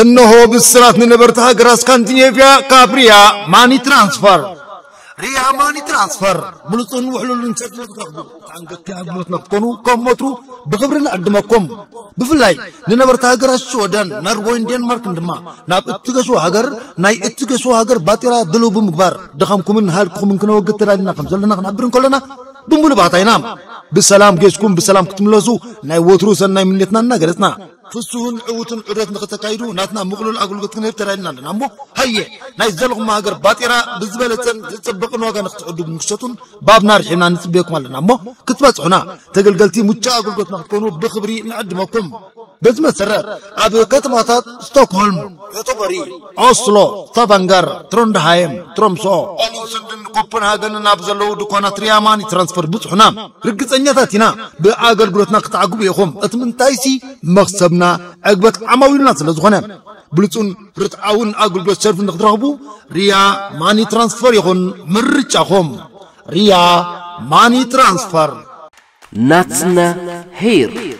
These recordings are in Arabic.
إنه بالسرعة نبرتها جراس كانتينيفيا كابريا ماني ترانسفر ريا ماني ترانسفر بلطون وحلول نسجل تاخذوا عندك تعبوا نقطنوا كم مترو بخبرنا قدمكم بفلاي نبرتها جراس سودان نروين دنمارك ندما ناب اتجسوا هاجر ناي اتجسوا هاجر باترا دلو بمقبار دخمكم من هالكم ممكن وقت ترى لنا خمسة لنا نعبرن كلنا بنقول بعطينام بالسلام جيسكم بالسلام كتملزو ناي وتروس ناي منيتنا نجرتنا فسون عوتن عرات نختكايدو ناتنا مقلول أقول قلت كنير ترى لنا نامو هيا ناي زلق ما هاجر باترا بزبالتن تسبقنا وجا نختعدو بمشتون باب نار حنا نسبيكم على نامو كتبت هنا تقلقلتي متشا أقول قلت نختونو بخبري نقدمكم بس مسرر أبي كتماتات ستوكهولم يوتوبري أوسلو ستافانغر تروندهايم ترومسو ألوسندن كوبنهاجن نابزلو دكانات رياماني ترانسفر بصحنا رجت أنياتنا بأجر قلتنا قطعقوا بيخم أتمنتايسي مخسبنا عقبت عماويلنا سلزخنا بلتون رتعاون أقول قلت شرف نقدرهبو ريا ماني ترانسفر يخون مرتشاهم ريا ماني ترانسفر ناتنا هير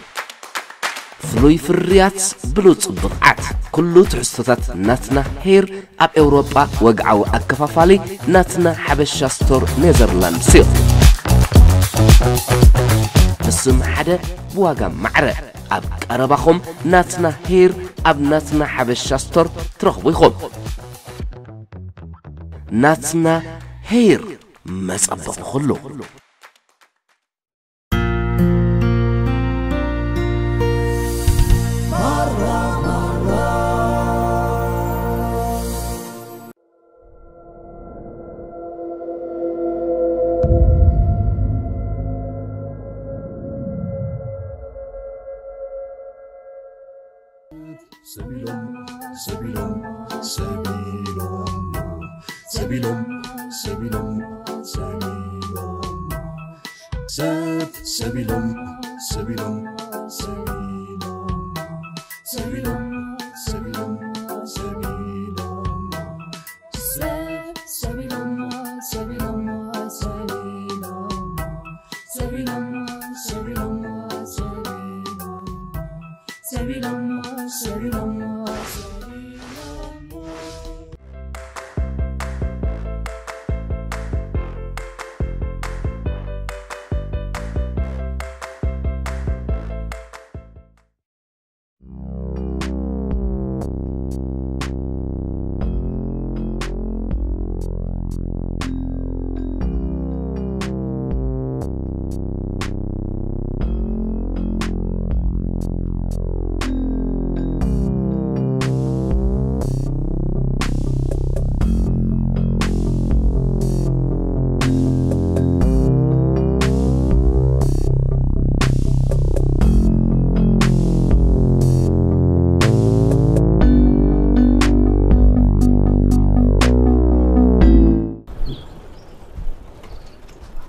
فلوي فريات بلوت بقعت كله تحسطات ناتنا هير اب اوروبا وقعوا اكفافالي ناتنا حبشا ستور نيذرلاند سيل بسم حدا بواقع معرة اب قرباكم ناتنا هير اب ناتنا حبشا ستور ترخبوا يخون ناتنا هير مسابق خلو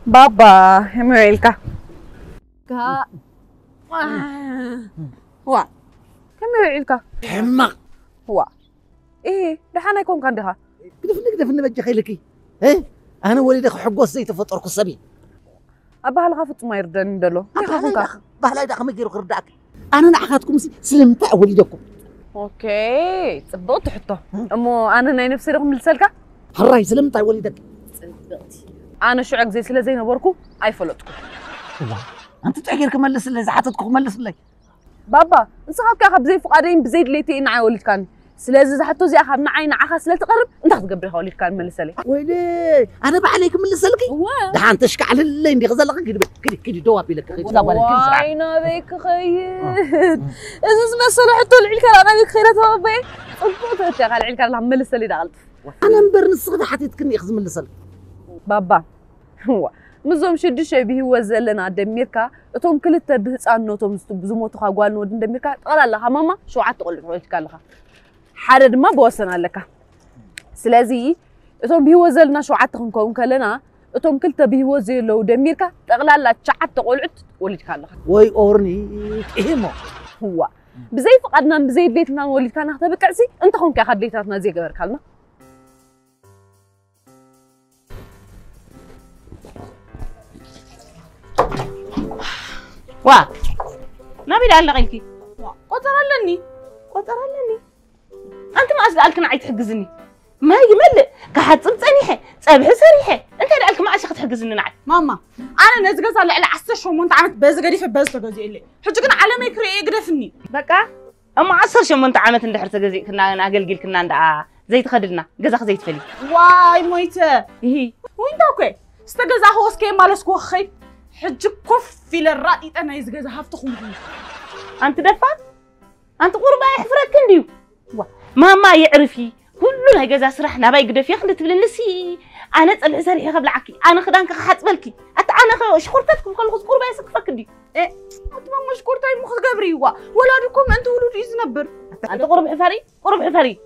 بابا هميلكا كا هو هميلكا حمق هو ايه دحنا يكون كندها كيف نبجي خيلكي ايه انا وليدك حقوس زي تفطر قصبي ابا الغافط ما يردن دلو بهلا دا خمي غير خرداك انا نعخاتكم سلمت وليدكم اوكي صبوت حطه امو انا ناي نفسي رقم لسلكا هراي سلمت وليدك أنا شو عقزي سلا زي نبوركو أي فلوتكو والله أنت تحكي ملس اللي زحتتكم ملس اللي بابا نصحاب كأخذ زي فقارين بزيد ليتي إن عاي ولد كان سلا زي زحتو زي أخذ نعين عخا سلا تقرب أنت تقبل ولد كان ملس لي ويلي أنا بعليك ملس لك ده أنت شك على اللي عندي غزال لك كده دوابي لك كده واينا بيك خير إذا اسمه حطوا العيل كان أنا بيك خيرات بابي أنت تشغل العيل كان لهم ملس لي دغلت أنا مبرن الصغد حتتكني يخزم ملس لك بابا هو مزوم شدش به وزلنا دميركا اتوم كلته بهصانوتهم بزموتو خاغوان ود دميركا طلاله ماما شوعه تقول كالها حرد ما بوسنا لك سلازي اتوم به وزلنا شوعه تكون كلنا اتوم كلته به وزلو دميركا طلاله شعت تقولعت ولد كالها وي اورني ايمو هو بزي فقدنا بزي بيتنا ولد كان تبكعسي انت كونك خديتاتنا زي قبر كالنا وا نبي دال لغيكي قطر لني معاس لقالك نعيت حجزني ما يملء كحد صنيحه صبح سريحه انت لقالك معاس تحجزني نعي ماما انا نزغز على 10 شمونت عمت بز غديف بز تغزي لي حجي كن على ميكري يقدفني بقى اما 10 شمونت عمت اندحر تغزي كنا ناغلغل كنا ندا زيت خددنا غزاخ زيت فلي واي مويته هي وين داكو استغزا هوس كي مالسكو خي حجي كف في الرأي انا يزغزا هفتخم انت دفا انت قربا يحفرك انديو ماما يعرفي كلنا جزا سرحنا باي قدف ياخذ تبل نسي انا صلح سريح قبلعكي انا خدانك حصبلكي اتا انا شخورتكم كل خص قربا يسقفك دي ايه انت ما مشكورتاي مخ غبريوا ولادكم انت ولود يزنبر انت قرب حفري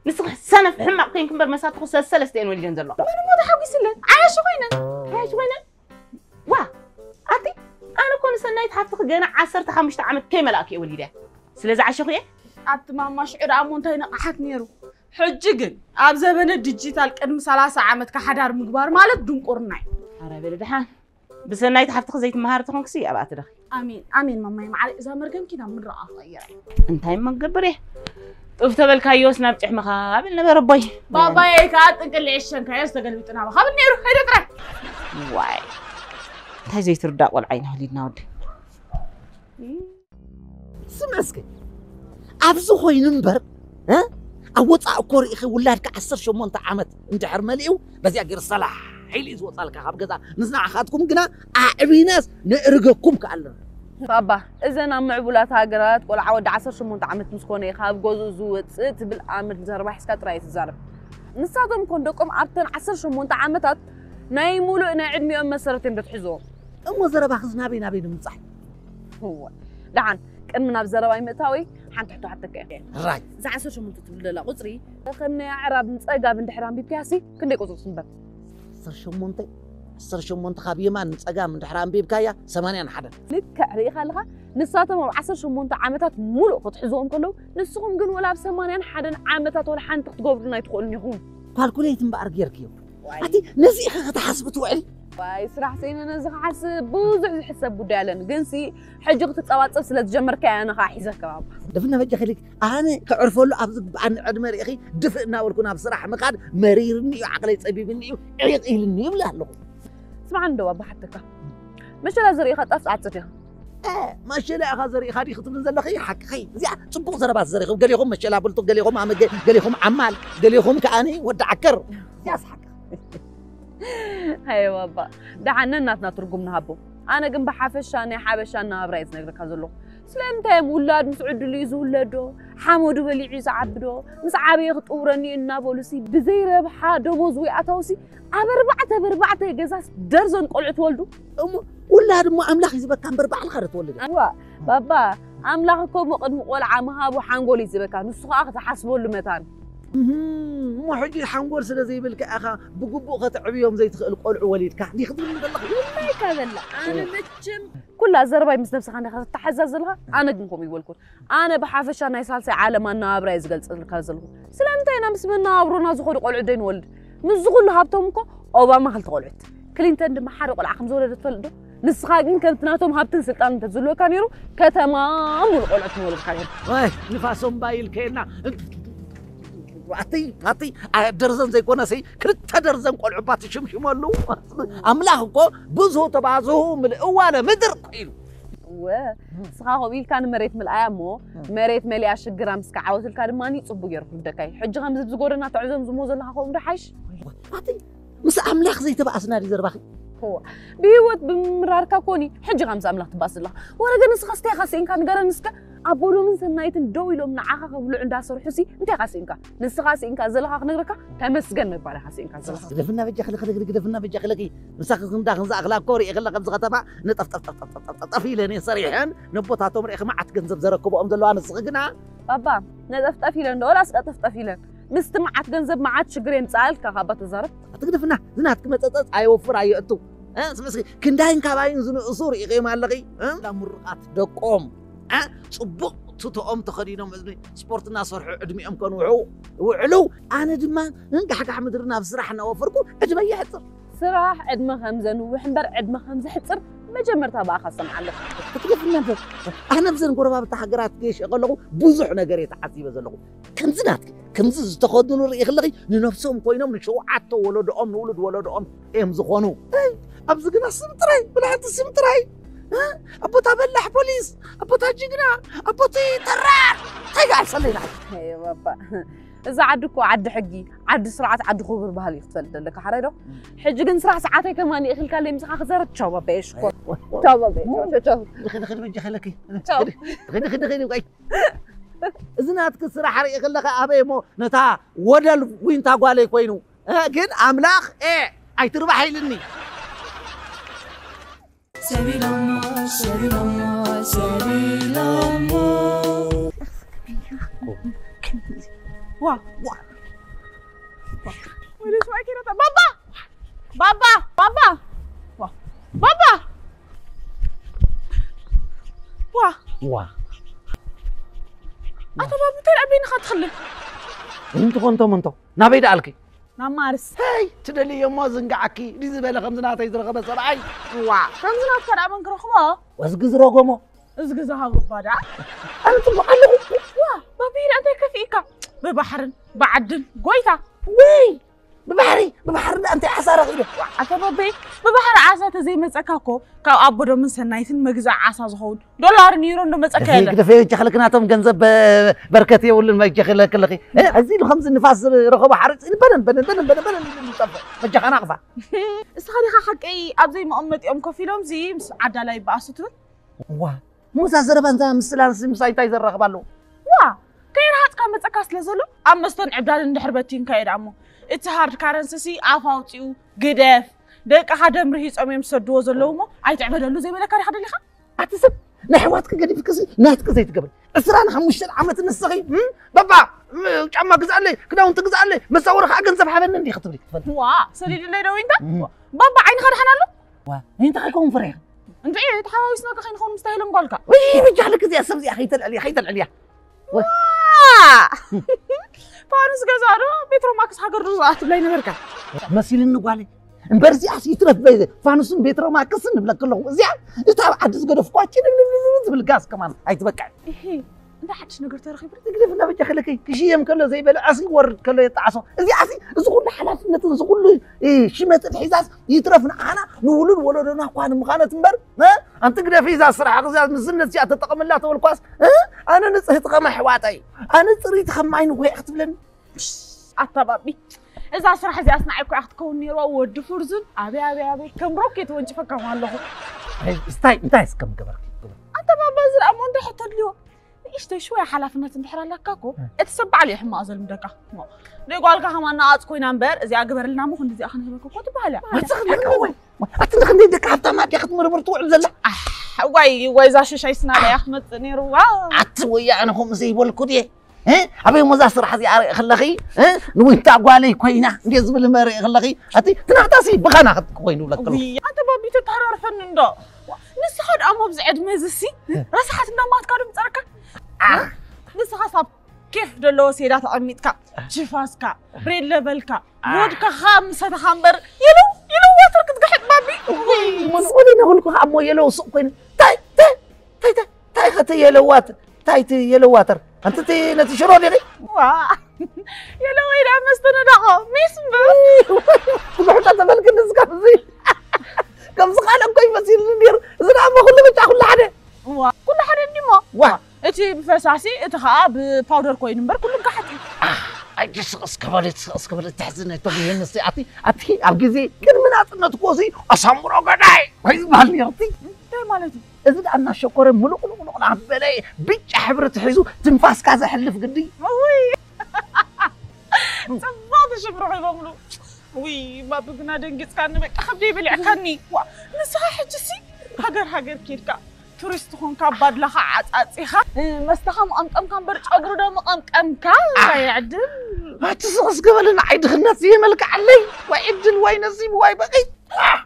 نسخ سنه في حمق كاين كبر مسات خص الثلاثين ولدين زلو انا ما حاوي سلن عايش وينن وا اتي انا كون سنايت حتى جنا 15 عام كي ملاكي وليده سلازي عاشخيه ات ماما شعر امونتاي نقحت نيرو حجي اب زمن الديجيتال قدم 30 عام كحدار مغبار مالت دنقرناي عربي لدحان بسنايت حتى زيت مهارت خونكسي ابات دخ امين ماما معلي اذا مرقم كده من رأى غير انتي ما قبره طفت بالكايوس نابጭ مخابل نبر ربي باباي كاتقل عشان كايس تقلبتنا مخابل نيرو هيدا ترى واي انتي زيت ردا والعين وليدنا ودي سمعسك ابزو خويننبر ها اوصا كور اخي ولادك 18 عامت اندحر مليو بزي غير صلاح حيلي زوصالك خاب غزا نزنا خاتكم غنا اعبيناس نرغكم كالله بابا اذا انا معبولات هاجرات ولا عود 18 عامت مسكونه خاب غزو زوصت بالامر زربا حسكا تراي تزارب نساتهم كون دقم ارتن 18 عامتات ناي مولو انا عدميهم مسرتين بتحزو امو زربا خزنا بينا نمصح هو دعان كرمنا بزرباي متاوي حنت حتى كاين راي زعسو شو تبل لا قصري خمنا عرب نصقا بندحرام بيبكاسي كندي قصر سنبب 18 خابيه ما نصقا بندحرام بيبكايا 80 حدا لك ريخا لها نساتهم 18 عامتات مولو كتحزوهم كلو نسهم كن ولا ب 80 حدا عامتات ولا حنت تقبرنا يدخلون يخون كالكوليت مبارك جيركيو عتي نزي تحسبت وعلي واي صراحه سينا نزغ حسب بوزع حساب بدالن جنسي حجق تتصواصف سلا تجمرك انا خا حيزك بابا دفنا بجي خليك انا كعرفلو ابز عن عدمر اخي دفنا ولكنا بصراحه مقاد مريرني عقلي صبيبني عيقيلني بلالو اسمع عنده بابا حتى مش لا زريخه طفصات صديها ماشي لا خزري خدي خطن زلخي حق خي زي صبو زربات زريخ قال لهم ماشي لا بلطو قال لهم قال لهم عمال قال لهم كاني ود عكر يا صحك هاي بابا دعنا ناتنا ترجمنا هبو انا جنب حافشاني حابشانا برايز نقدر كزلو سلامتي ولاد مسعود لي زولدو حمود ولي عيسى عبدو مسعابي خطورني ان بوليسي بزيره بحا دموز وياتوسي بربعته جزاس درزن قلعت ولدو ولاد مو املاخ يزبكان بربع الخرت ولد ايوا بابا املاخكم قد قلعه مهابو حنقول يزبكان نسخ اخ تحسبوا له متان مو حجي حنقول سلا زي بالك اخا بقبو خطعبيهم زي تخلق قلع وليدك دي خدم من الله ما كذا انا متشم كلها زرباي مس نفسك انا تحززلها انا دنكم يقولكم انا بحافش انا يسالسي عالم انا ابرا يزغلص كازلكم سلامتينا مسمنا ابرونا زخود قلع دين ولد مزغل هابتمكو اوباما هل تقلعت كلينتون دم حرق قلع خمس ولد تفلدو نسخا كن كنتناتهم هابتن سلطان تزلو كانيرو كتمام القلعت ولد كانيرو واي نفاسهم بايل كينا عطي درزن زي كونا سي كرت درزن قلعبات شمشمالو املاحكو بزو تبازو من اوانا مدر قيلو سخا قبيل كان مريت من الايامو مريت ملي اشجرا مسك عاوتل كان ماني صبو يركو دكاي حج خمس بزغورنا تعزم زمو زلها خوم دحاش عطي مس املاح زي تبع اسنادي زرباخي هو بيوت بمراركا كوني حج خمس املاح تباس الله ولا جنس خستي خاسين كان غرنسك أبولو من سنايتن دويلوم نعاها قبلو عندها سرحسي انت خاسينكا نس خاسينكا زلها نغركا تمسجن مبالي خاسينكا زلها دفنا بجي دفنا بجي خلقي مساخكم داخل اخلاق كوري اغلق بزغه تبع نطف طفي لني صريحا نبوتاتهم ريخ ما عت جنزب زركبو ام دلو انا صغنا بابا نطف طفي لن ولا اسقطف طفي لن مستمعت جنزب ما عاد شجرين صالكا خابت زرب تقدفنا زنات كمصص ايوفر ايئتو سمسكي كنداين كاباين زنو اصور يقيم علقي لا مرقات دقوم صبق تتقوم تخدينهم مزني سبورتنا صرح ادميهم كانوا وعلو انا دما نقحق حمدرنا بصراحه نوفركم ادمي يحصر صراح عدم خمزن وحنبر عدم خمز حصر ما جمرتها بقى خصم على انا بزن قربا بتاع حجرات جيش يقولوا بزح نغير يتحسب زلقوا كنزنات كمز استخدموا رئيخلقي لنفسهم كوينهم نشوعات ولدهم نولد ولدهم إم زخونو أبزقنا السمتري بلعت السمتري ها أبوتا بلح بوليس أبوتا جيجنا أبوتي ترار تيجا صلينا يا بابا إذا عدكو عد حقي عد سرعة عد خبر بهالي يختفل لك حريرو حج جن سرعة ساعتي كمان يخل كلام مسخ خسرت شو بابا إيش خو شو بابا شو خد بجي خلكي خد إذا ناتك الصراحة يخلك أبي مو نتا ودل وين تقولي كوينو كن أملاخ إيه أي تربح لني سبيل الله سبيل الله سبيل الله واه وليش ما كده بابا بابا واه أنت بابا تلعبين خد خلي انتو نبيد عليك نعم مارس هاي تدلي يوم ما زنقعكي دي زبالة خمسنا تيزر خمس رعي واه خمسنا تكرع من كرخما واسقز روغمو ازقزها ببادع أنا تبقى واه بابي أنت كفيك ببحر بعدل قويتا وي ببحر أنت حسارة غيره أنت بابي ببحر عسى زي مسكاكو كاو أبو من سنايتين مجزع عسى زهود دولار نيرو ندو مسكاله كده في جخلك ناتهم جنزب بركتي ولا ما جخلك لقي عزيز الخمس النفاس رخوا بحر بنن مجخ أنا أقفى استخدي حقي أبزي ما أمتي أم كفيلهم زي عدالي بأسطول واه موسى زربان زام مسلان سمساي تايزر رغبالو واه كاين هات كان مسكاس لزلو أمستن عبدال ندحربتين كاين عمو اتهارد كارنسسي عفاوتيو قداف ديك أحد مريهيس أميم سدوه زلومو أي تعبدالو زي ملكا ريحد اللي خا أتسب نحواتك قدي في كسي ناتك زي تقبل أسران خمشتن عمت النسخي بابا عما قزعلي كده وانت قزعلي مساور خا جنزب حبن ندي خطبلي واه سليل اللي لو انت بابا عين خد حنالو واه انت خيكون فريق انت ايه تحاويسنا كخين خون مستاهل نقولك وي بجعلك زي أسب زي حيت العليا فارس جزارو بيترو ماكس حقر رزقات بلاي نبركا مسيل النقالي امبرزي عسي ترف بيزي فانوسن بيترو ماكس نبلا كلهم زي انت عدس قدف كواتشي بالغاز كمان هاي تبكع انت حدش نقر تاريخي برد تقدر نبي تخلكي كشيم كله زي بلا عسي ورد كله يتعصو زي عسي زغل حلافنة زغل ايه شمت الحزاز يترفنا انا نولد ولدنا اخوان مخانة مبر ها انت قدر في ذا صراحة غزاز من سنة سيئة تتقم الله طول الكواس ها انا نصحي تقم حواتي انا صريت خمعين وهي اختبلن أطبابي إذا صراحة زي أصنعيكو أختكون نيرو ود فرزن أبي كم روكيت وانت فكر والله انتايس كم قبرك أنت بابا زر أمون ده حتى اليوم إيش شوية حلافنا تنحر لك كاكو اتسبع عليه حما أزل مدكا ليه قالك هم ناقص كوين أمبر زي أقبر لنا مو خندي زي أخن هبكو كنت بهلا ما تخدمك هو أتخدم ديك حتى ما تاخذ مرتوع بزلا واي زاشو شيء سنا يا أحمد نيرو عتويا أنا هم زي بالكودي أبي مزاسر حزي خلقي نوين تاقوالي كوينا ديز بالمري خلقي أتي تنعتاسي بخانا خد كوينو لك أنت بابي تتحرر فنن دا نسخد أمو بزعد مزسي رسحت ما تكادو بتركا نسخ صاب كيف دلو سيدات عميتك شفاسك بريد ليفلك ودك خامسة خمبر يلو واترك تقحط بابي من قولي نقولك أمو يلو سوق كوين تاي خطي يلو واتر تاي يلو واتر أنت نتي شروني غي يلو إذا مستندقه ميسم بحط أنت ملك النسكة زي كم سقالك كوي مسير ندير زنا أما كل بتاع كل حدا كل حدا نما إتي بفساسي إتخاء بباودر كوين نمبر كله قحتي أي اسكبرت تحزن تبغي الناس أتي أبغي كل من أتنا تقوسي أسمر أقداي هاي مالي يرتي ده مالتي إذا أنا شكر ملوك عبالي بيج حبر تحيزو تنفاس كذا حلف قدي تفاضل شبر عيباملو وي ما بقنا دنقص كان بك خبدي بلعكني نسخة حجسي هاجر كيركا تورست هون كاباد لها عطاطيخا مستخم أم كان برج أقرو دم أم كان يعدل ما تسقس قبلنا عيد خنات زي ملك علي وعدل واي نصيب واي بقي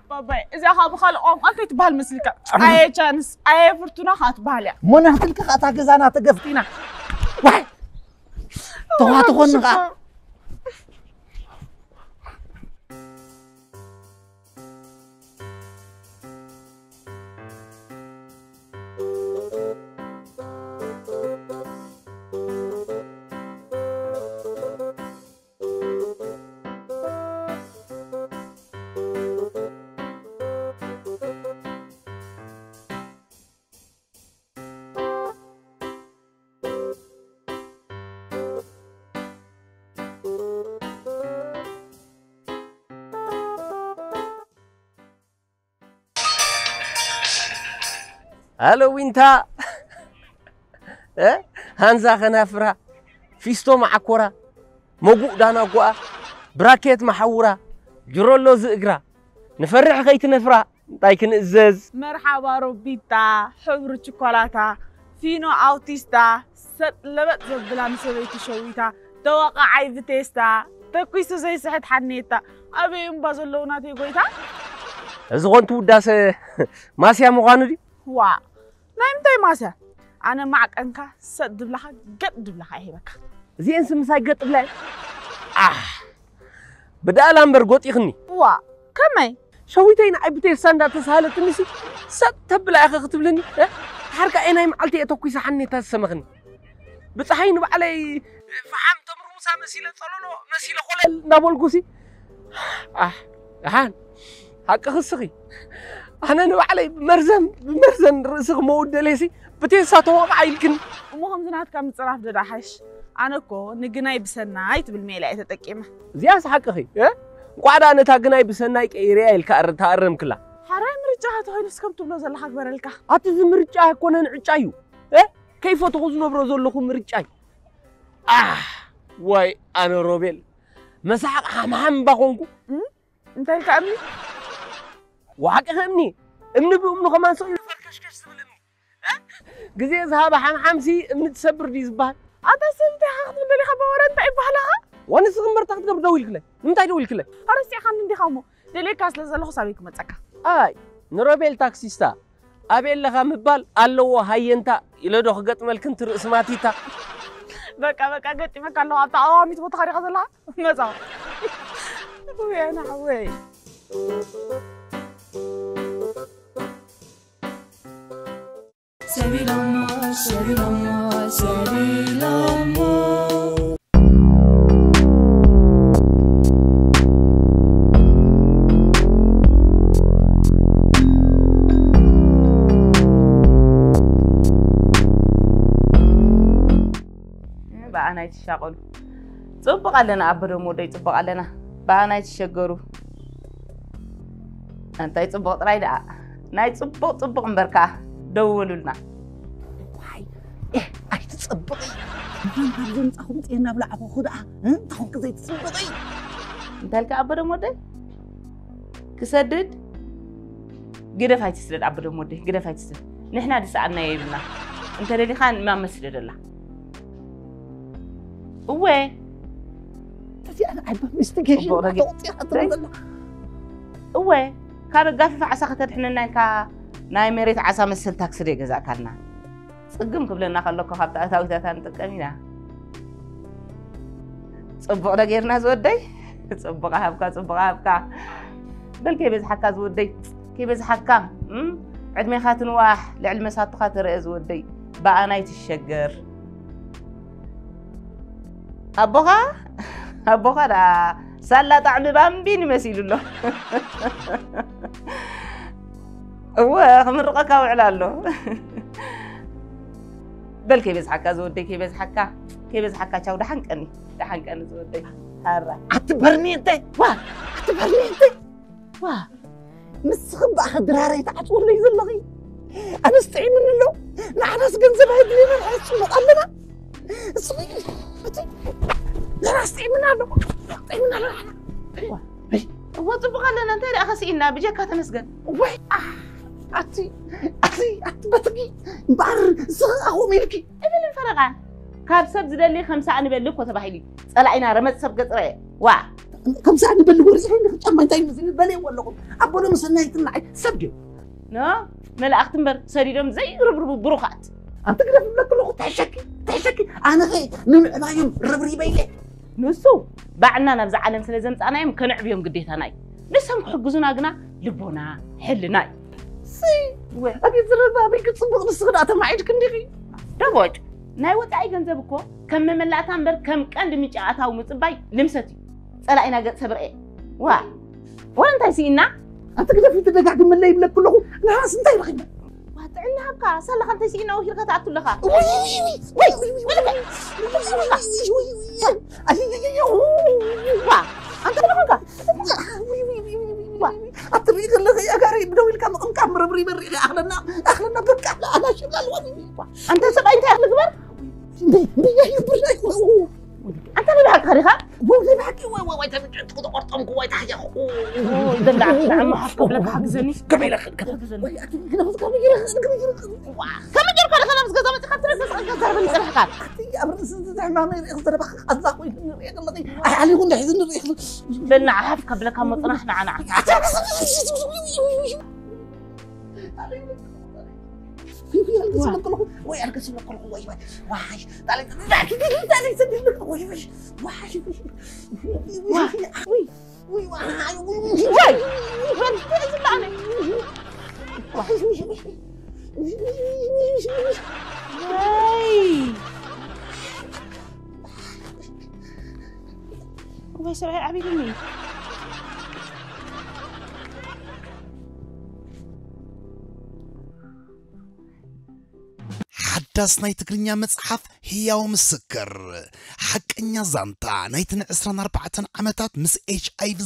بابا إذا خاب خالقهم أنت تبهال مسلك أي chance أي فرتونا هاتبهال منها تلك خاطا جزانا تقفتينا واي توها تخون هالوين تا هانزا خنافرا فيستو معكورا موجو دانا قوا براكيت محورا جرولو زئقرا نفرح غيت نفرا تايكن إزاز مرحبا روبيتا حبر شوكولاتا فينو أوتيستا ست لبت زبلا مسويتي شويتا توقع عيب تيستا تكويسو زي سحت حنيتا أبي ينبازلونا تيقويتا زغون توداس ماسيا مغانو دي وا نايم تاي ماسيا أنا معك أنك سد بلها قد بلها هيبك زي انس مساي قط بلاي بدأ الأمبر قط يخني وا كمي شويتين عيبتي ساندا تسهالة تنسي سد تبلا أخي خطبلني حركة أنا معلتي أتوكيس حني تاسمغني بتصحين بعلي فحم تمر موسى مسيلة صلولو مسيلة خلال نابول قوسي هان حق خصخي أنا نوعلي بمرزن رأسك مود ليسي بتنسى توقع يمكن المهم زنات كم تصرف دراحش أنا كو نجناي بسناي بالميلة تتكيمه زياس حق أخي وقعد أنا تاجناي بسناي كإيريا الكأر تأرم كلا حرام رجعت هاي نسكم تبلو زل حق برلك أتزم رجعه كنا نرجعيو كيف تغزنا برزول لكم رجعي واي أنا روبيل مسحق حمام بخونكو أنت الكأمني وحق أمني أمني بأمنه كمان صغير فركشكش سبلمني جزء ذهب حمسي أمني تسبر دي زبال أتا سمتي حاخذ اللي خبا ورنت إبهلها وانا صغمر تاخذ قبل دويل كله نمتى دويل كله أرسي خان ندي خامو دلي كاس لزلخ سابيك متسكا نروبيل تاكسيستا أبي لها مبال الله هاي أنت إلى دوخ قط ملكن ترأس ماتيتا بقى قلت ما كان له عطا عوامي تبغى تخرج غزلها ما صار وي أنا حوي سبيل الله سبيل الله سبيل الله أنا يتشغلوا صبق علينا عبر مودي صبق علينا بأنا يتشجروا أنت يصبق رايدا ناي صبق مبركة دولوا لنا واي أي تصبقي ما بدهم تأخذ إينا بلا أبو خدعة تأخذ كذا تصبقي أنت لك عبر مودي كسدد قدر فايت تسدد عبر مودي قدر فايت تسدد نحن دي سألنا يبنا أنت اللي خان ما مسدد الله وين؟ تجي أنا عيب مستكشف وين؟ كان قافي في عساك تدحنا كا ناي مريت عسا مسل تاكسري جزاء كنا صقم قبلنا خلوك خبطة تاوي تقمينا صبغنا غيرنا زودي صبغها بكا بل كيف يزحكا زودي كيف يزحكا عد ما خاتن واح لعلم سات خاطر زودي بقى أنا يتشجر أبوها دا سلا طعم بامبين مسيل له هو خمرقك وعلالو بل كيف يزحكا زودي كيف يزحكا شاو دحنكني زودي هرا أتبرني أنت واه مسخن بقى خدراري تعطور لي زلغي أنا استعين من له نحن سجنزب هدلنا الحس مقلنا صغير لا استعين من له هو تبغى لنا أنت اللي أخسينا بجاك تمسجن وي أتي بتقي بار صغار ملكي إبن الفرقان كاب سب زد لي 5 ساعة نبلك وتبحيلي طلعنا رمت سب قطرة وا 5 ساعة نبلك ورسحين جمع انتي مثل البلي ولا أبونا مسناي تنعي سبجي لا ملا أختمبر سريرهم زي ربرب بروخات أنت كده في كله تحشكي أنا غي نمع يوم ربري بيلي نسو بعنا نبز عالم سلزمت أنا يمكن عبيهم قديت هناي لسه حجزونا قنا لبونا حلناي سي أبي زرنا أبي كتصبغ بالصغرات معيش كندقي دبوج ناي وقعي جنزبكو كم مملات أمبر كم كان دميجاتها ومصباي لمستي صلاينا قد سبر إيه وا ولا أنت سينا أنت كده في تدقق من اللي يبلك كله ناس أنت يرغب واتعنا هكا صلى أنت سينا وهي قطعت لها وا أنت لهونك الطريق اللي يا قريب دوي الكام ربري بري أخلنا بك خريخة بوزي بحكي وي تمجد تقول قرطم قوي تحيا دلع نعم حسب لك حجزني كمل كمل وي كنا بس كمل كل خلاص قدام تخاف ترى بس صراحة أبرز زعما ما يقدر بخ أصدق وي علي يقول لي حزن دلع حف قبلك هم طرحنا عنا وي أنا كسر لك وي واحد تعال تعال سدد وي واحد وي وي واحد وي سبعي عبيد مني حداس ناي تقرنيا مصحف هياو مسكر حقنيا زانتا نايتن 24 عمتات مس HIV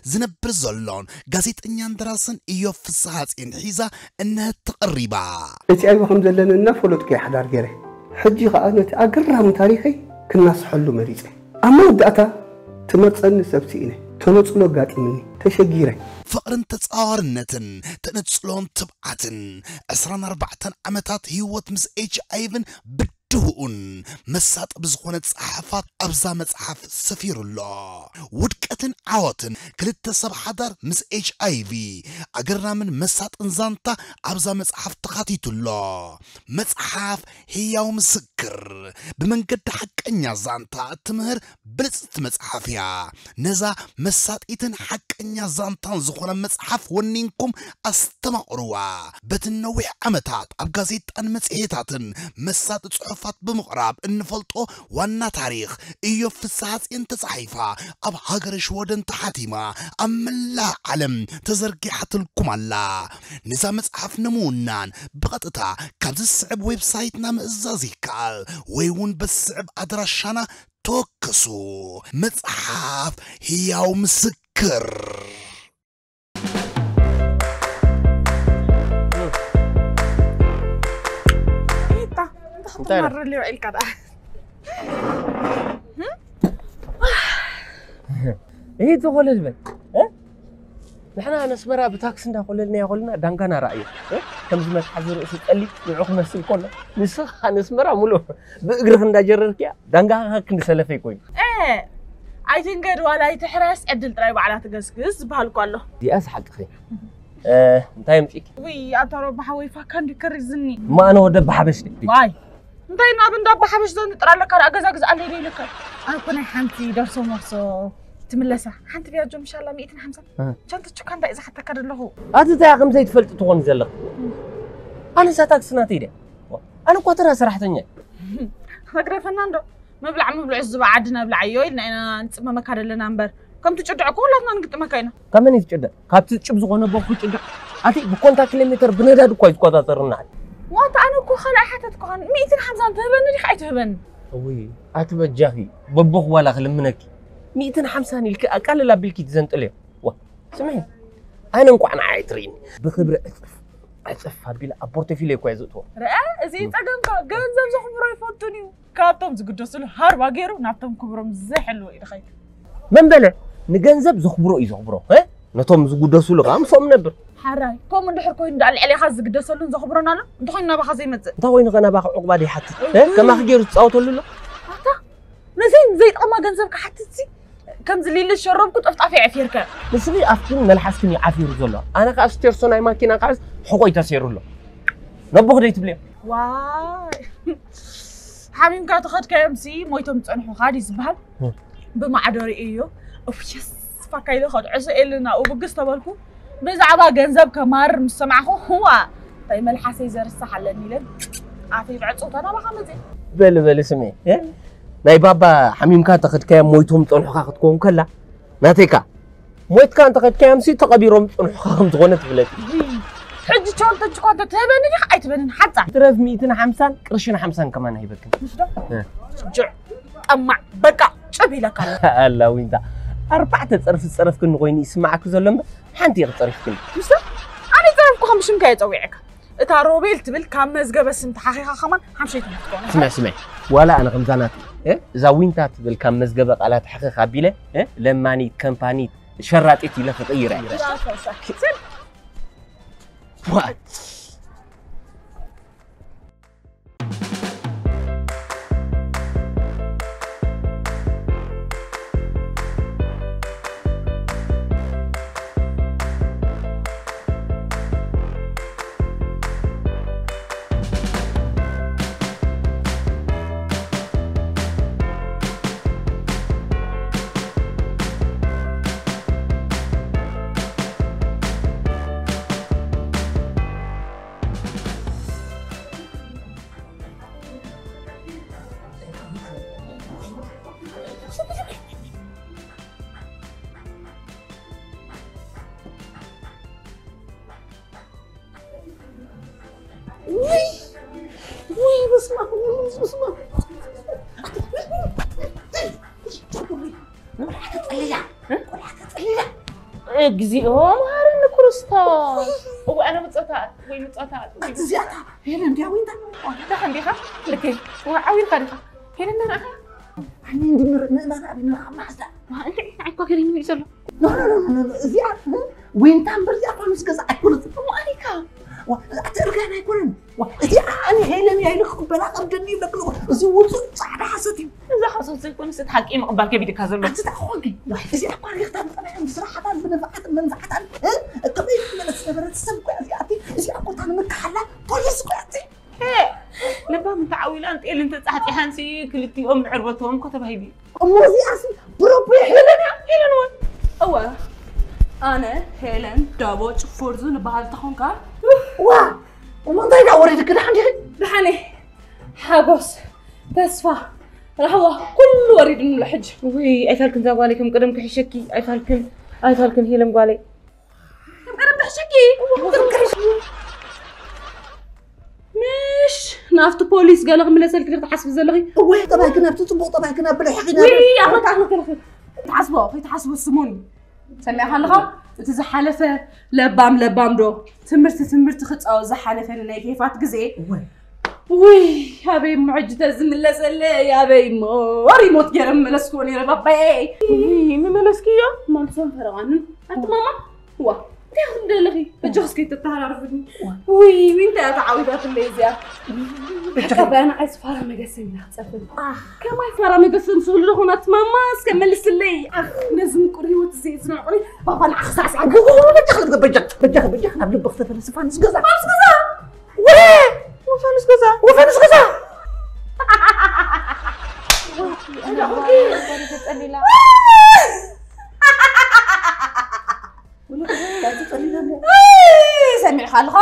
زنبر زلون غازيطنيا دراسن ايو فسحات ان حيزا انها تقريبا HIV خم زلنا فلوت كي حدار غيره حجي قانت اقرهم تاريخي كنا صحلو مريضه اما وداتا تمصن سبسينه تمصلو غاطمني تشغيره فقرن تتصارنتن تنصلون تبعتن 24 عمتات هيوت مس HIV بدهون مساط بزخونه صحافات ابزا مصحف سفير الله ودقتن عوتن كلت سب حدر مس HIV اجرنا من مساط انزانتا ابزا مصحف تخاتيت الله مصحف هياو مسكر بمنقد حقنيا زانتا تمهر بلصت مصحفيا نزا مساطيتن حقنيا زانتان زخونه مصحف ونينكم استمقروا بتنوي عمتات اب غازيطان مصحيتاتن مساط صحفات بمقراب انفلطو وانا تاريخ ايو فسحات انت صحيفه اب هاجرش ودن تحتيما املا علم تزرقحت لكم الله نزا مصحف نمونان بقطتا كابز الصعب ويب سايتنا مزازيكال ويون بالصعب ادراشانا توكسو مصحف هياو مسكر مرة اللي وعيل كذا ايه تقول البن نحنا نسمرها بتاكس نقول لنا يقولنا دانغانا رأي كم زمان حزر اسد قلي نعوق مسل كله نسخ نسمرها ملو بقرخ نداجرك يا دانغا كن سلفي كوي ايه عايزين قد ولا يتحرس عدل طيب على تقزقز بهالكله دي اسحق خي انتي مشيك وي اترى بحوي فكان دكرزني ما انا ودب حبش دي واي انتي ناب ندب حبش زين طرا لك اجزاجز علي لي لك انا كنا حنتي درسو مرسو تملسه حنت بياجو ان شاء الله 150 شنت تشكان اذا حتى كد له اتتا قم زي تفلط تكون زلق انا ساتاكس ناتيده انا قطره سرحتني فكره فناندو مبلع عز بعدنا بلعيو لنا نصمم مكان لنا نبر كم تجدع كلنا نقط مكاينا كم يتجدع كابت تشب زغونه بوكو تجدع اتي بكونتا كيلومتر بنداد كويس قطاطرنا وانت انا كو خلا حتت كون 150 تهبن لي خايت تهبن وي اتبجاهي ببخ ولا خلمنك 150 لك اقل لا بلكي تزنطلي وا سمعي انا انكو انا عايترين بخبره اصف هبيل ابورتفيلي كويزتو رأى زي صدمك ገንዘብ زخبرو يفوتوني كابتم زغدسل هاربا غيرو نابتم كبرم زحلو يدخاي من بلا نغنزب زخبرو يزخبرو نتوم زغدسل قامصم نبر حراي كوم ندحر كوين دال علي خاز زغدسلن زخبرونا لا انت خوينا باخ زي مت انت وين غنا باخ عقبا دي حتى كما خجير تصاوتلو له اتا نزين زي طما غنزب كحتتي كم زليل الشرب كنت افتح في عفيرك نسبي افكن ملحسكني عفير زلو انا كاستير سوناي ماكينه قاس حقوي تسيرلو نبوخ ديت بلي واي حميم كا تخد كامسي مويتم تصنحو خادي زبال بمعدوري ايو اوفيس فكايلو خد عسئلنا وبقص تبالكو بزعبا غنزب كمار مسمعخو هو طيب ملحسي زرس حلني لن عافي بعد صوت انا بخمزي بل سمي ناي بابا حميم كا تخد كام مويتم تصنحو خا تكون كلا ناتيكا مويت كان تخد كامسي تقبيرهم تصنحو خا تغونت بلتي حجي شلون تجكون تهبني لي خايت بنن حتى ترف 250 قرشنا 50 كمان هيبكن جع اما بقى شبي لك الله وين دا 4 تصرف كن غويني يسمعك زلم حنتي يتصرف كن مست انا تصرفكم مش مكاي يصويعك اتا روبيل تبل كام مزغه بس انت حقيقه كمان حمشيت تكون اسمع ولا انا غمزانات زاوينتا تبل كم مزجبة قالت حقيقة بيله لماني كمباني شرطت إلى فقيرة وات جزيء هو مهارن كرستاس وأنا متقطعت وين متقطعت زيادة هنا ندي وين ده عندي خا لكن وعاوي خارقة هنا أنا أنا عندي ما أبي نلعب مع زا ما أنت عايكوا كريم يسأل لا زيادة وين تامبر زيادة مش كذا أكون وأنيكا وأترجع أنا يكون وإذا أنا هيلم يا إلك بلاغ أبدني لكلو زوج صعب حسيتي إذا حصلت يكون ست حق إيه مقبل كبير كذا أنت تأخذني إذا أقول لك أنا بصراحة منفعة قبل من السفرات السبق أزياتي إذا أقول أنا مكحلة بوليس قاتي لبا متعويل أنت إيه اللي أنت تحت إحانسي كلتي أم عربتهم كتب هيدي أمو زياسي بروبي هيلن وين أوه أنا هيلن دابوش فورزون بحال تخونكا واه وما ضيع وريدك كده عندي دحاني حاجوس تسفى رحوة كل وريد من الحج وي أيفالكن ذا عليكم قدم كحشكي أيفالكن هيلن قالي قدم كحشكي مش نافت بوليس قال لهم لسه كده تحسب زلغي وي طبعا كنا بتطبق طبعا كنا بالحقيقة وي أخلك تحسبوا السموني سمعها لها وتزحلفه لبام دو تمرت خط او زحلفه لنا كيفات غزي وي يا بي معجته زملس يا بي ريموت جرم ملسكوني ربابي وي مملسكيا ما نسون فرغان انت ماما هو تاخذ دلغي بجوسكي تتعرفني وي وانت تعاودات الليزيا كبان عايز فرا مقسم لا تصفل كما فرا مقسم سول لهونات ماما اسكملس لي لازم قري وتزيد نعري بابا العخصاص عقو بجخ بجخ قبل بختفل سفانس غزا وفانس غزا أنا أقول تسألني لا سمع خالها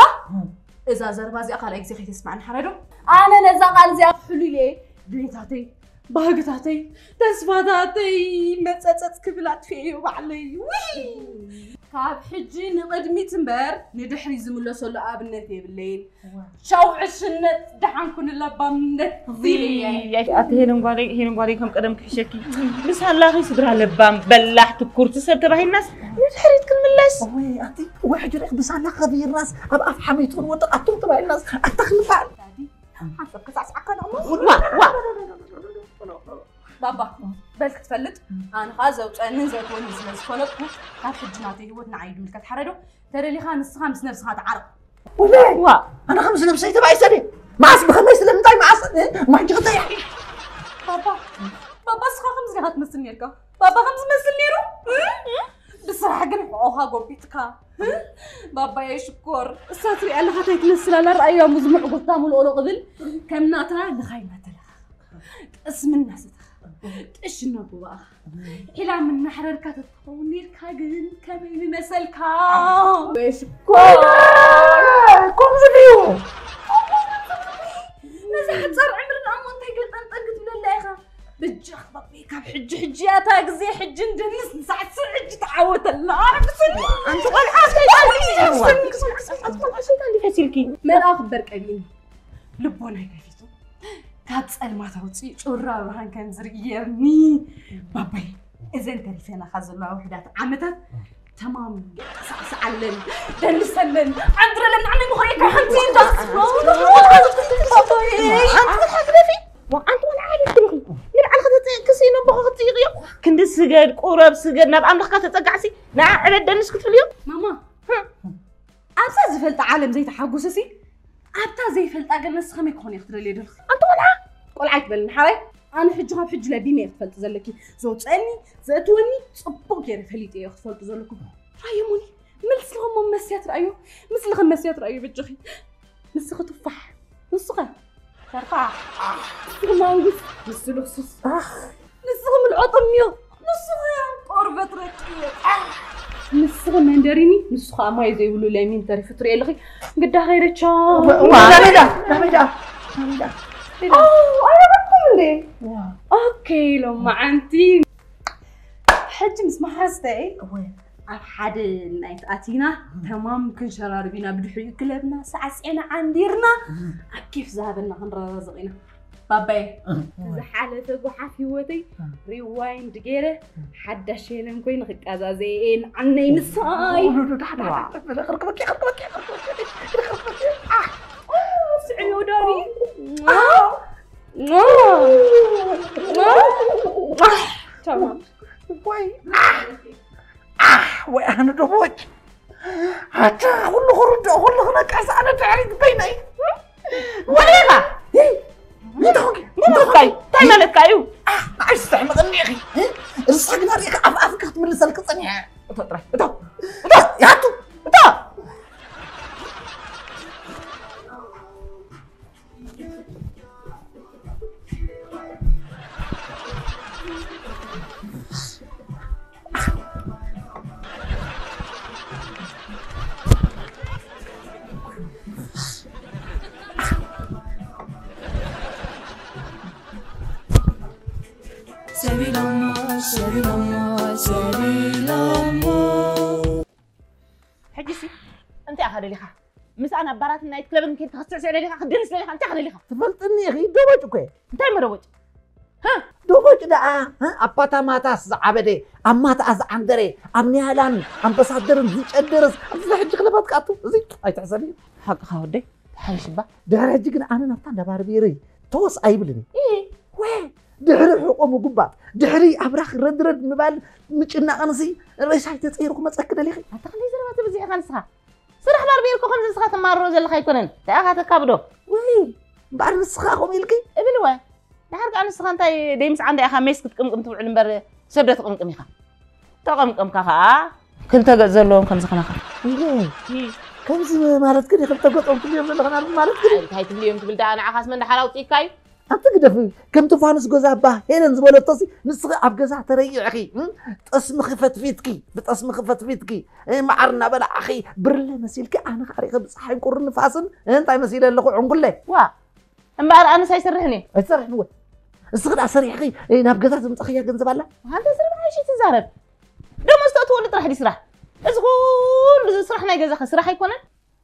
إذا زربازي أقال إكسي خي تسمعني حردو أنا نزا قال زي حلولي بيتاتي باقتاتي تسفاتاتي متساتس كبلات فيه وعلي وي كاب حجي نقدمي تنبر ندحري زملو سولو آبنتي بالليل شوع الشنت دحان كون اللبام نتذيلي يا أتي هيلن قالي كم قدم كحشكي بس هلا غي صدرها لبام بلحت كورت سبت باهي الناس ندحري تكملس وي أتي واحد يريق بس هلا خبير الناس أبقى أفحميتون وتقطم تبع الناس أتخلف عن حسب قصص عقل بابا بلك تفلت أنا خازة وأنا زي كوني زلز خلقكو كاف الجناتي هو نعيد ملكة حردو ترى اللي خامس نفس هذا عرب ولا أنا خمس نفسي تبعي سنة ما أسمع خمس لم تاي ما أسمع ما جت يا بابا خمس جهات مسني لك بابا خمس مسني رو بصراحة قلت أوها قبيتك بابا يا شكر ساتري قال لها تيتنسل على رأيه مزمع قدام الأولو غذل كم ناتها لخايمة لها اسم الناس إيش النبوة بقى إلى من نحرر كاتت تطونير كاجن كمين مسلكا وشكر كم زبيو نزحت صار عمرنا أمون تيقل تنطقت من الليخة بجخ بابيك حجياتها قزي حج ندنس نساعد سر حج تعاوت النار بسني أنت قال حاسة عندي فاسيلكي من أخبر كمين لبونا كيفيتو كاتسأل ما توصي شورا وهان كان زريرني بابي إذا أنت رفينا خذ الله وحدات عمتك تمام سعلن دلسلن عندنا لن نعمل مخيك حنتين بس بابي أنت الحاجة في وأنت ولا عادي تلغي كسينو بخت يغيو كند سجد قرب سجد ناب أملك تتقعسي نعم على الدنس كنت اليوم ماما أبتا زفلت عالم زي تحقوسسي أبتا زي فلت أجل نسخة يكون يختار لي دلخ أنت ولا عيت بالنحري أنا حجها في جلابي ما يختفلت زلكي زوج أني زاتوني صبوا كير فليت إيه يختفلت زلكم رايموني مثلهم مسيات رأيو مثلهم مسيات رأيو بتجخي مسخة تفاح مسخة فرقع مسخة مانجوس مسخة لصوص مسخة من العطمية مسخة قربة ركية مسخة ماندريني مسخة ما يزيولوا لامين تعرف تري اللي قدها غير تشا دامدا أنا بكم ليه أوكي لو ما عندي حج مسمع حستي أحد النايت أتينا تمام كل شرار بينا بدحي كلبنا سعسينا عنديرنا كيف ذهبنا هنرا رزقنا بابي زحالة تبوحة في وتي ريواين دقيرة حدا شينا مكوين غيك أزازين عني نساي سعيو داري تمام وأنا دوج حتى كل خرج كل هناك أنا تعرف بيني وليغا مين تعمل كايو عايز تعمل غني أخي الصقنا ريك أفكر من لسانك صنيع يا تو حجسي أنت أخذ ليها مس أنا برات نايت كلاب يمكن تخسر ليها خديني سليها أنت أخذ ليها تفلتني أخي دوج كوي أنت مروج ها دوج ده أبتا ما تاس عبدي أما تاس عندري أمني هلان أم بصدر زيج أدرس أصلح الجلبات كاتو زي أي تحسبي حق خودي حيش با ده رجعنا أنا نفتح دبار بيري توس أي بلني إيه وين دحري حقوم قبا دحري أبرخ رد مبال مجنا أنسي ليش هاي تطيركم متأكدة ليه أتخلي زربات بزي خمسها صرح باربيركم خمس سخات مارو زي اللي خيكونن تأخذ كابدو وين بعد نسخاهم يلقي ابن وين نحرق عن السخان تاي ديمس عندي أخا ميسك تقمقم تبع المبر سبرة تقمقم يخا تقمقم كخا كنت أجزر لهم خمس خناخا ليه كم زي مالت كده خلت أقطعهم كل يوم لغنا مالت كده هاي تبلي يوم تبل دانا عخاس من حلاوتي كاي أنت كده كم تفانس جوزها با هنا نزبل التصي نسخ أبجزها تري أخي تسم خفت فيتكي بتسم خفت فيتكي معرنا بلا أخي برله مسيلك أنا خارج بصحي قرن فاسن أنت مسيل اللي هو عنقول له وا أمبار أنا سايسرحني سرح هو الصغر أسرح أخي نبجزها متأخية جنزب الله هذا سرح ما شيء تزارب دم استطول تروح يسرح أزغول سرحنا يجزخ سرح يكونن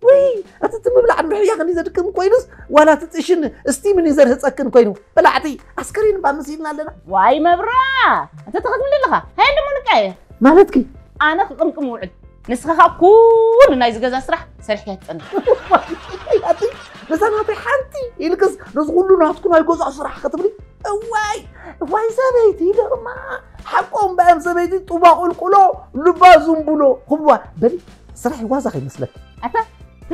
وي أتتم بلع نحيا غني زركم كوينس ولا تتشن استيمن يزر هتسكن كوينو بلعتي عسكرين بامسيلنا لنا واي مبرا أنت تاخذ من لها هاي اللي منكاية مالتكي أنا قمكم موعد نسخها كل نايز جزا سرح سرح يتقن ياتي بس أنا أعطي حنتي يلقص نزغلنا هتكون هاي جزء أسرح خطبني واي سبيتي لما حقهم بأم سبيتي طباق القلو لبازم بلو خبوا بلي سرحي وازخي مثلك أتا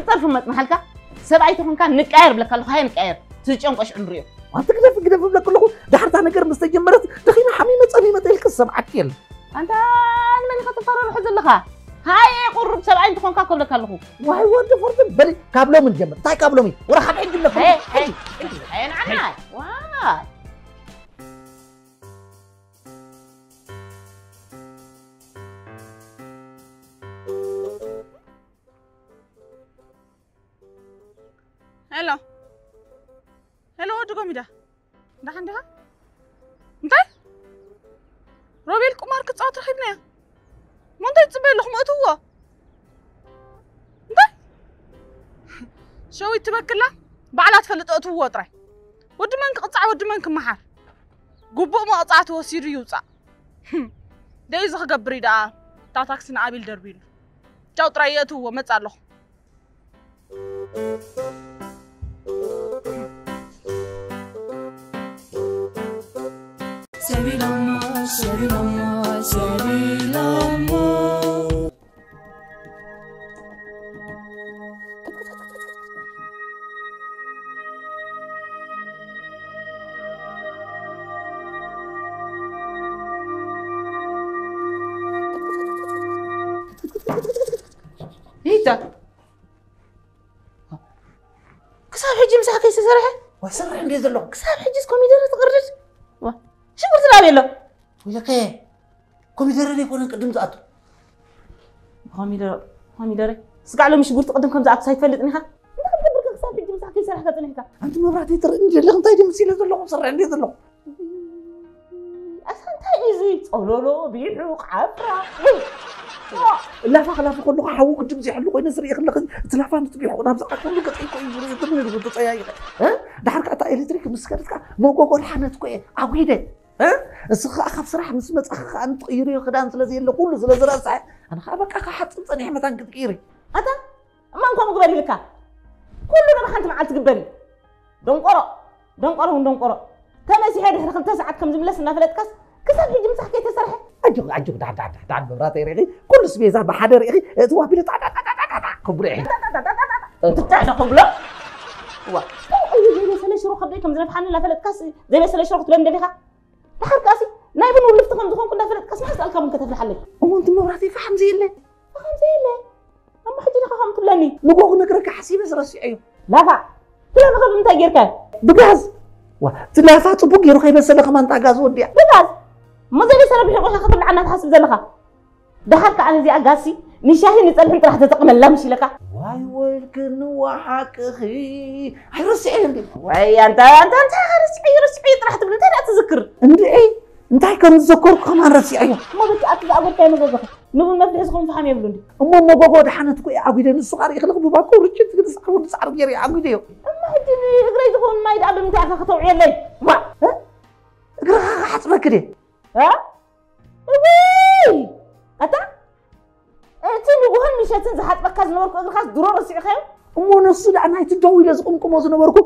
تطرف محلك سبعيتهم كان نكاير بلك الله هاي نكاير تجيهم قش عمريو وأنت كده بلك الله دحرت أنا كرم استجمرت دخينا حميمة تلك السبعة كيل أنت من خط فرر حزن لها هاي قرب سبعين تكون كاكل لك الله واي ورد فرد بلي كابلو من جنب تاي كابلو مي ورا خد عندي لك هاي أنا عنا واي هلو دقومي ده عندها انت روبيل قمار كتصاوت رخيبنا ما انت تصبي لكم اتوا انت شو يتبكلا بعلات فلت اتوا طري ود منك قطع ود منك محار قبو ما قطعت وسير يوصع داي زخ غبري دا تا تاكسي نابيل دربيل جاو طري اتوا مصا له سري لما سري لما سري لما هيدا كساب حجي مساحة كيس سرحة وسرح ندير زلو كساب حجي كوميدر تقرر شو قلت لها له وياك ايه كمبيوتر اللي يكون قدم زاتو كمبيوتر سقع له مش قلت قدم كم زعت سيفلطني ها انت كساب حجي مساحة كيس سرحة كتنيكا انت مبراتي ترى انت اللي انت مسيله زلو سرح ندير زلو أسان تايزي أولولو بيحوق عفرة لا فخلا كله حوق جمزي حلو كوي نسري خلق تلافان تبيحو نابز كله قطعي كوي يبري تمني لو تصياي ها دحرك اتا الكتريك مسكرتك موغوغو الحنت كوي عويده ها اسخ اخف صراحه مسمت اخ انت قيري خدان سلازي له كله سلاز راسع انا خابك اخ حط صنيح متان كتقيري اتا ما انكم قبل لك كلنا ما حنت معلت قبل دنقرو تمسي هذه 5 ساعات كم زملسنا فلتكس كسب يجي مسح كي تسرح اجو دع مبراتي ريغي كل سبيزا بحدر ريغي توابيل تع كبري تتعنا قبله وا اي زي شروق خدي كم زنف حنين لا فلتكس زي مثلا شروق تلم دليخه دحر كاسي نايبن ولفتكم دخون كنا فلتكس ما اسالكم كتف لحلك وانت مبراتي فحم زي اللي اما حجي لك خام تبلني نبغى نقرك حسيبه زرسي ايو لا با لا ما قبل انت غيرك بغاز وتلافا صبوك يروح يبسل كمان تاغاز وديا بغاز ما زي سرب يحوش خطر عنا تحسب زلخه دحرك انا زي اغاسي نشاهي نصلح راح تتقمل لا مشي لك واي ويلكن وحق اخي حيرسي عندي واي انت رسعي راح تبل انت لا تذكر انت كان تذكرك كمان رسي ايوه ما بدي اقول كاين مزخ نقول ما فيش فهم يبلوني اما ما بقعد حنت كوي عقيده نصقار يخلق بباكو رجت كده صار غير عقيده اما هدي اقري تكون ما يدعم نتاعك خطوعي لي وا اقرا حسبك كده ها وي اتا انت نقول مش هتنزح بكاز نورك خاص ضروري رسي خير امو نص انا تدوي لازقكم وزن نوركم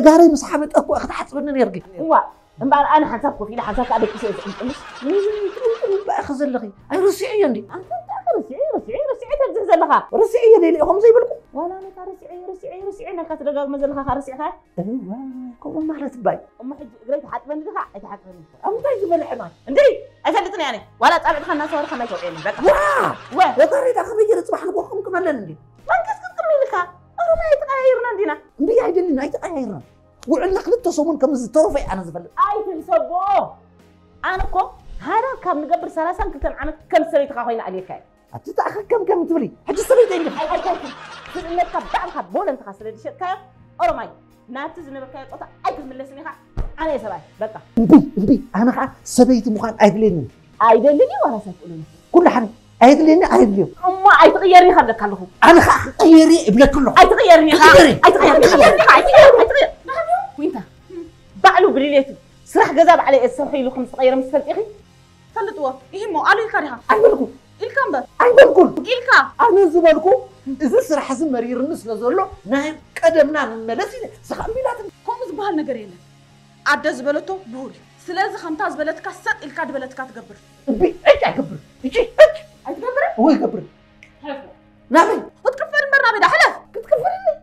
غاري مسحبت اكو اخذ حسبنا يرقي وا انا حسابكم في حسابك عليك شيء مش باخذ اللغي اي رسعيه عندي انت رسعي تزلخها رسعيه لي هم زي بالكم ولا انا رسعي انا كترغاغ مزلخها رسعها ايوا كم مالت باي ام حج قريت حتبن دخا اتحقني ام تاي زبل حماي اندي افلطني يعني ولا طابع خنا صور خنا يتوعيني بقى وا وطريت اخبي صباح نبوكم كمان لندي ما كسكم لك ما يتغيرنا عندنا اندي عيدلنا يتغيرنا وعلنا خلت صومون كم زترفي انا زبل اي تنسبو انا كو هذا كم نقبر 30 كنت عملت كم سريت خوينا عليك اتتاخ كم تبلي حج سريت عندي اي انك بعد بول انت خسرت شكايه اورماي ناتز نبكاي قطع اي تملسني انا يا سباي بقى امبي انا سبيت مخان ايدلني ولا سافلني كل حد ايدلني اما اي تغيرني خلك كلهم انا غيري ابن كله اي تغيرني وانت بعلو بريليتو سرح غزاب علي السوحي له 5 غير مسفلت اخي فلطوا يهمو قالوا يكرها ايبلكم الكم ايبلكم إلكا انا زبالكم اذا سرح زمرير الناس نزلوا نايم قدمنا نملسي سخميلات كم زبال ነገር የለ አደ ዝበለቶ ቡሪ ስለዚህ خمታ ዝበለትካ ሰጥ ኢልካ ድበለትካ ትገብር እጅ አይገብር እጅ አይትገብር ወይ ገብር نعم وتكفل مرة بدا حلف كتكفلني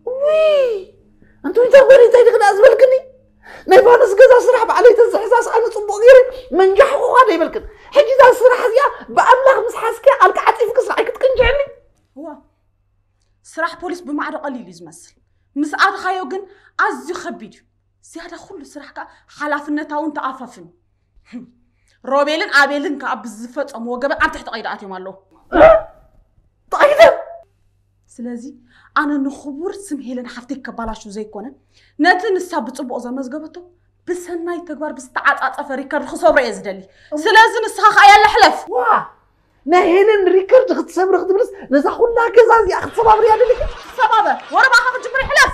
وي انتو جابري تاي دغنا ازبلكني نيفانس غزا سرح بعلي تزحزاس انا صبو غيري منجحو هذا يبلكن حجي ذا سرح زيا باملاح مسحاسكي الك عطيفك سرح كتكنجعني هو سرح بوليس بمعرض قليل يزمسل مسعاد خايو جن ازي خبيد زياده كل سرحك حلافنتاون تعاففن روبيلن ابيلن كاب زفصم وغب اب تحت قيداتي مالو طيب سلازي انا نخبر سم هيلن حفتك كبالاشو زيكونه نتن حساب صبق زمزغبته بسناي تغبار بستعاطاطف ريكارد خصبر يزدلي سلازي نسخ يا لحلف وا نا هيلن ريكارد ختصبر خدبرس نزا كلنا غزازي اخ صبابر يادلك صبابه ورا ما خرج بري حلف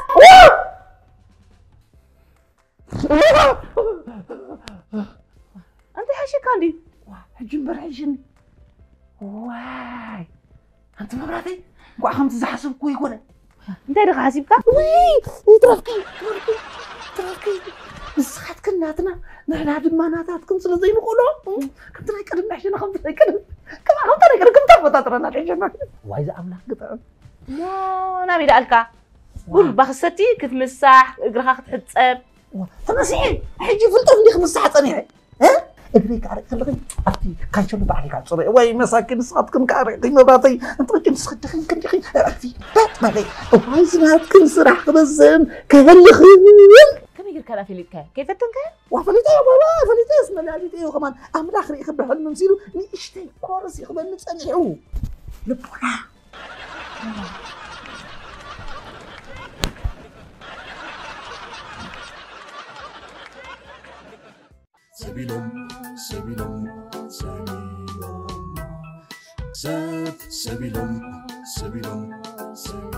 انت حشي كاندي حجم برحجن واي انت مبراتي وعم تزحسب كوي كونه انت دغ حاسبك وي ترافكي نسخات كناتنا نحن دما ناتاتكم سلا زي نقولوا كنت نقدر نحشنا خمس نقدر كما خمس نقدر كم تفضل نحشنا وايد أملاك قطع مو نبي دالك قول بخستي كتمسح اقرخ تحصب تمسحي حجي فلتفني 5 ساعات صنيعي ها اقري كارك خلقي افتي كايشلو بعلي قاعد صري واي مساكن صاتكم كارك مباطي انت وجه تسخدخين كنتي افتي بات مالي واي سناتكم سرح خبزن كهلخين كم يقول كلام في لك كيف تنكر وفليتي يا بابا فليتي اسم لعبتي وكمان أمر آخر يخبر حد نمسيلو نشتي كورس يخبر نتسنعو لبولا سبيلهم سبيلهم سبيلهم سبيلهم سبيلهم